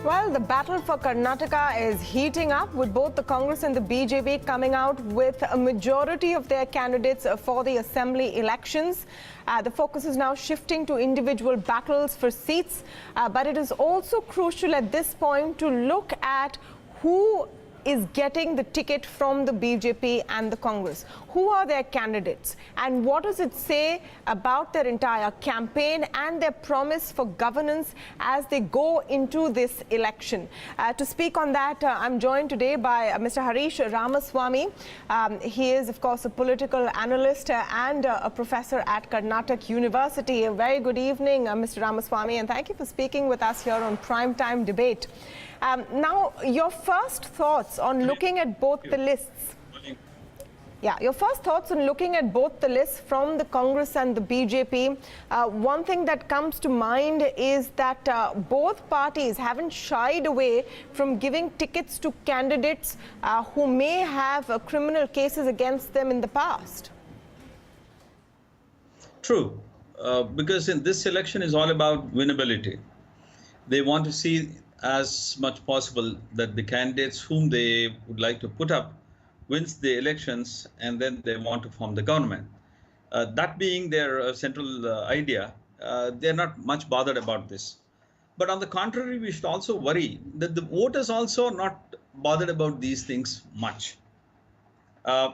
Well, the battle for Karnataka is heating up, with both the Congress and the BJP coming out with a majority of their candidates for the assembly elections. The focus is now shifting to individual battles for seats, but it is also crucial at this point to look at who is getting the ticket from the BJP and the Congress. Who are their candidates, and what does it say about their entire campaign and their promise for governance as they go into this election? To speak on that, I'm joined today by Mr. Harish Ramaswamy. He is, of course, a political analyst and a professor at Karnataka University. A very good evening, Mr. Ramaswamy, and thank you for speaking with us here on Primetime Debate. Now, your first thoughts on looking at both the lists. Yeah, your first thoughts on looking at both the lists from the Congress and the BJP. One thing that comes to mind is that both parties haven't shied away from giving tickets to candidates who may have criminal cases against them in the past. True, because in this election is all about winnability. They want to see as much possible that the candidates whom they would like to put up wins the elections, and then they want to form the government. That being their central idea, they're not much bothered about this. But on the contrary, we should also worry that the voters also are not bothered about these things much.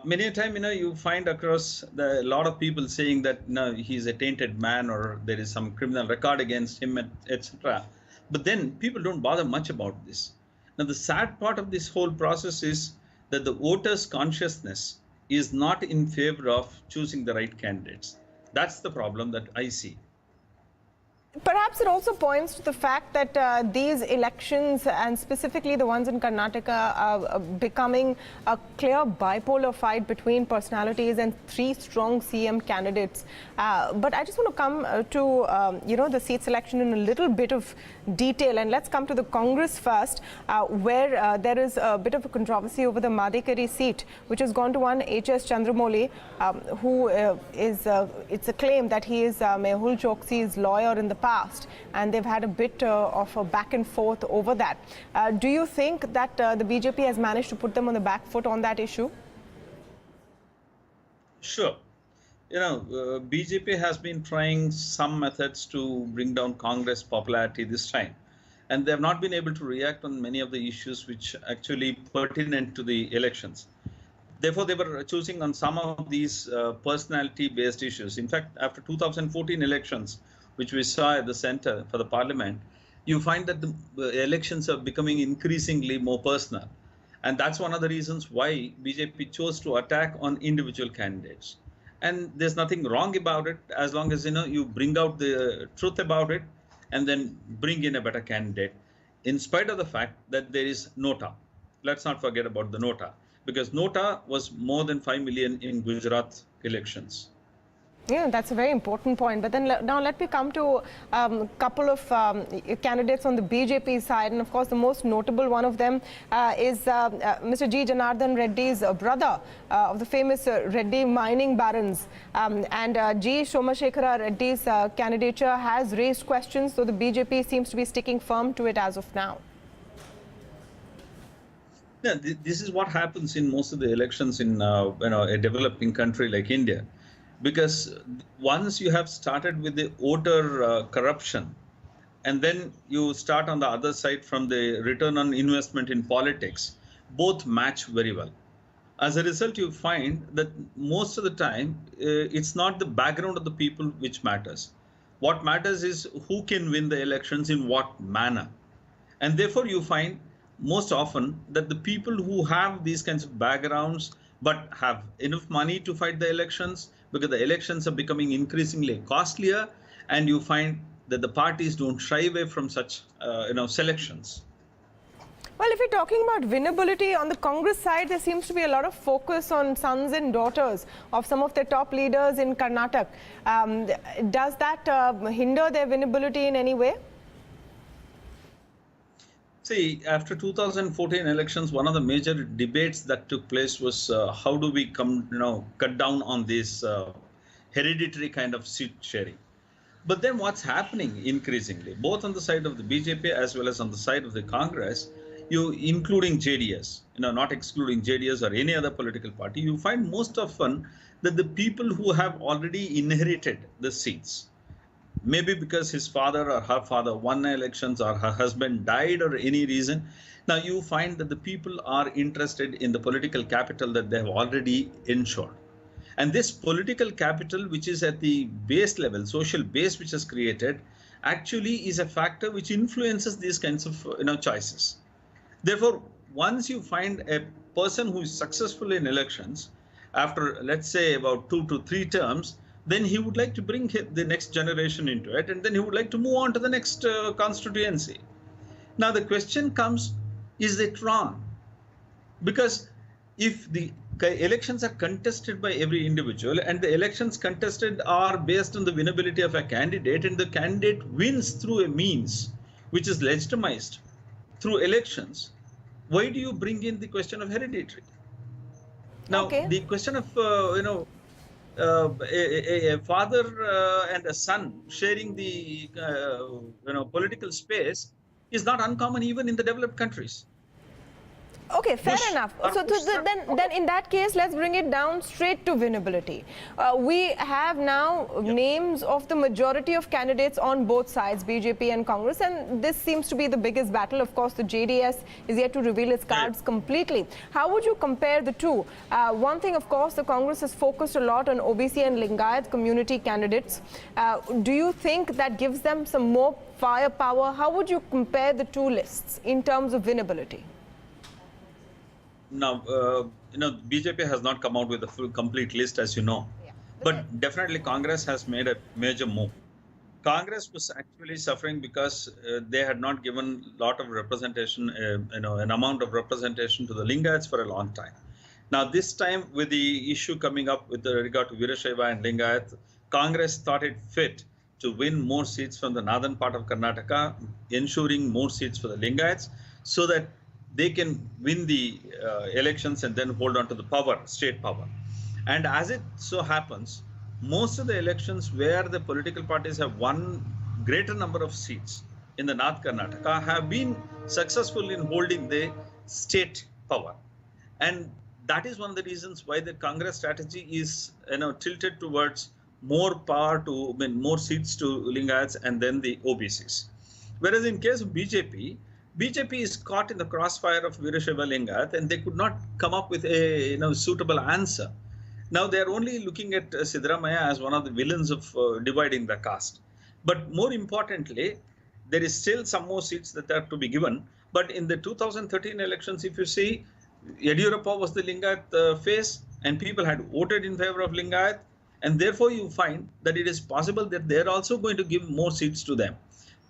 Many a time, you find across a lot of people saying that he's a tainted man, or there is some criminal record against him, etc. But then people don't bother much about this. Now, the sad part of this whole process is that the voters' consciousness is not in favor of choosing the right candidates. That's the problem that I see. Perhaps it also points to the fact that these elections, and specifically the ones in Karnataka, are becoming a clear bipolar fight between personalities and three strong CM candidates. But I just want to come to the seat selection in a little bit of detail, and let's come to the Congress first, where there is a bit of a controversy over the Madikeri seat, which has gone to one H.S. Chandramouli, who it's a claim that he is Mehul Choksi's lawyer in the past, and they've had a bit of a back and forth over that. Do you think that the BJP has managed to put them on the back foot on that issue? Sure. BJP has been trying some methods to bring down Congress popularity this time, and they have not been able to react on many of the issues which actually pertinent to the elections. Therefore, they were choosing on some of these personality-based issues. In fact, after 2014 elections, which we saw at the center for the parliament, you find that the elections are becoming increasingly more personal. And that's one of the reasons why BJP chose to attack on individual candidates. And there's nothing wrong about it, as long as you bring out the truth about it and then bring in a better candidate, in spite of the fact that there is nota. Let's not forget about the nota, because nota was more than 5 million in Gujarat elections. Yeah, that's a very important point. But then now let me come to a couple of candidates on the BJP side. And of course, the most notable one of them is Mr. G. Janardhan Reddy's brother of the famous Reddy mining barons. And G. Somashekara Reddy's candidature has raised questions, so the BJP seems to be sticking firm to it as of now. Yeah, this is what happens in most of the elections in a developing country like India. Because once you have started with the voter corruption, and then you start on the other side from the return on investment in politics, both match very well. As a result, you find that most of the time, it's not the background of the people which matters. What matters is who can win the elections in what manner. And therefore, you find most often that the people who have these kinds of backgrounds but have enough money to fight the elections, because the elections are becoming increasingly costlier, and you find that the parties don't shy away from such selections. Well, if you're talking about winnability on the Congress side, there seems to be a lot of focus on sons and daughters of some of their top leaders in Karnataka. Does that hinder their winnability in any way? See, after 2014 elections, one of the major debates that took place was how do we cut down on this hereditary kind of seat sharing. But then what's happening increasingly, both on the side of the BJP as well as on the side of the Congress, you including JDS, not excluding JDS or any other political party, you find most often that the people who have already inherited the seats, maybe because his father or her father won elections or her husband died or any reason, now you find that the people are interested in the political capital that they have already ensured. And this political capital, which is at the base level, social base which is created, actually is a factor which influences these kinds of choices. Therefore, once you find a person who is successful in elections, after let's say about 2 to 3 terms, then he would like to bring the next generation into it, and then he would like to move on to the next constituency. Now the question comes, is it wrong? Because if the elections are contested by every individual and the elections contested are based on the winnability of a candidate, and the candidate wins through a means which is legitimized through elections, why do you bring in the question of hereditary? Now, the question of, a father and a son sharing the, political space is not uncommon even in the developed countries. Okay, fair enough. So then in that case, let's bring it down straight to winnability. We have now names of the majority of candidates on both sides, BJP and Congress, and this seems to be the biggest battle. Of course, the JDS is yet to reveal its cards completely. How would you compare the two? One thing, of course, the Congress has focused a lot on OBC and Lingayat community candidates. Do you think that gives them some more firepower? How would you compare the two lists in terms of winnability? Now, BJP has not come out with a full complete list, as you know, but definitely Congress has made a major move. Congress was actually suffering because they had not given a lot of representation, an amount of representation to the Lingayats for a long time. Now, this time with the issue coming up with regard to Veerashaiva and Lingayat, Congress thought it fit to win more seats from the northern part of Karnataka, ensuring more seats for the Lingayats, so that they can win the elections and then hold on to the power, state power. And as it so happens, most of the elections where the political parties have won greater number of seats in the North Karnataka have been successful in holding the state power. And that is one of the reasons why the Congress strategy is tilted towards more power to more seats to Lingayats and then the OBCs. Whereas in case of BJP is caught in the crossfire of Veerashaiva Lingayat, and they could not come up with a suitable answer. Now they are only looking at Siddaramaiah as one of the villains of dividing the caste. But more importantly, there is still some more seats that are to be given. But in the 2013 elections, if you see, Yediyurappa was the Lingayat face, and people had voted in favor of Lingayat, and therefore you find that it is possible that they are also going to give more seats to them.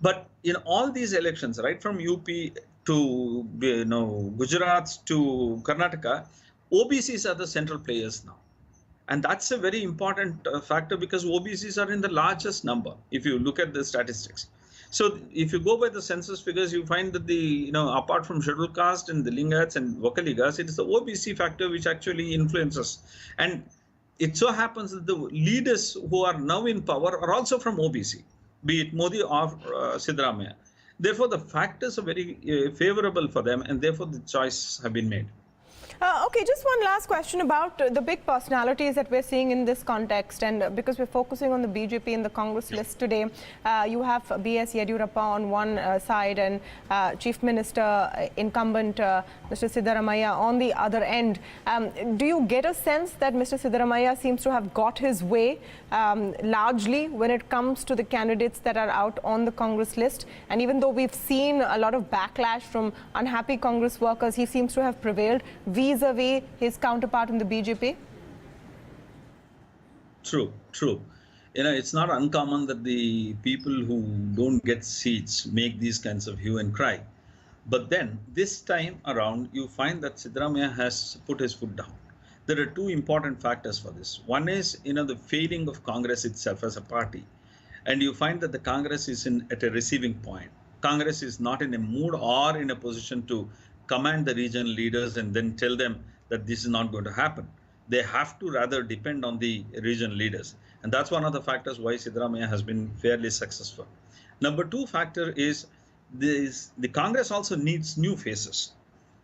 But in all these elections, right from UP to Gujarat to Karnataka, OBCs are the central players now. And that's a very important factor, because OBCs are in the largest number if you look at the statistics. So if you go by the census figures, you find that the, apart from scheduled caste and the Lingayats and Vakaligas, it is the OBC factor which actually influences. And it so happens that the leaders who are now in power are also from OBC, be it Modi or Siddaramaiah. Therefore, the factors are very favorable for them, and therefore the choices have been made. Okay, just one last question about the big personalities that we're seeing in this context, and because we're focusing on the BJP and the Congress list today, you have B.S. Yediyurappa on one side and Chief Minister incumbent Mr. Siddaramaiah on the other end. Do you get a sense that Mr. Siddaramaiah seems to have got his way largely when it comes to the candidates that are out on the Congress list? And even though we've seen a lot of backlash from unhappy Congress workers, he seems to have prevailed vis-a-vis his counterpart in the BJP? True. It's not uncommon that the people who don't get seats make these kinds of hue and cry. But then this time around, you find that Siddaramaiah has put his foot down. There are two important factors for this. One is, the failing of Congress itself as a party. And you find that the Congress is at a receiving point. Congress is not in a mood or in a position to command the regional leaders and then tell them that this is not going to happen. They have to rather depend on the regional leaders. And that's one of the factors why Siddaramaiah has been fairly successful. Number two factor is the Congress also needs new faces,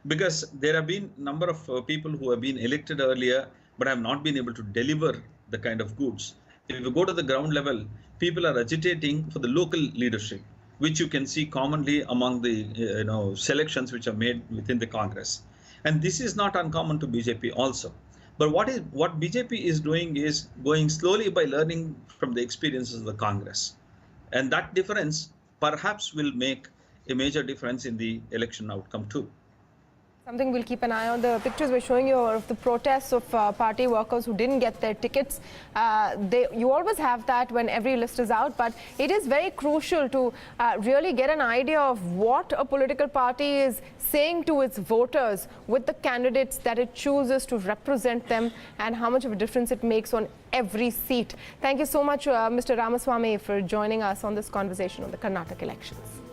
because there have been a number of people who have been elected earlier but have not been able to deliver the kind of goods. If you go to the ground level, people are agitating for the local leadership, which you can see commonly among the selections which are made within the Congress. And this is not uncommon to BJP also. But what BJP is doing is going slowly by learning from the experiences of the Congress. And that difference perhaps will make a major difference in the election outcome too. Something we'll keep an eye on. The pictures we're showing you of the protests of party workers who didn't get their tickets. You always have that when every list is out, but it is very crucial to really get an idea of what a political party is saying to its voters with the candidates that it chooses to represent them, and how much of a difference it makes on every seat. Thank you so much, Mr. Ramaswamy, for joining us on this conversation on the Karnataka elections.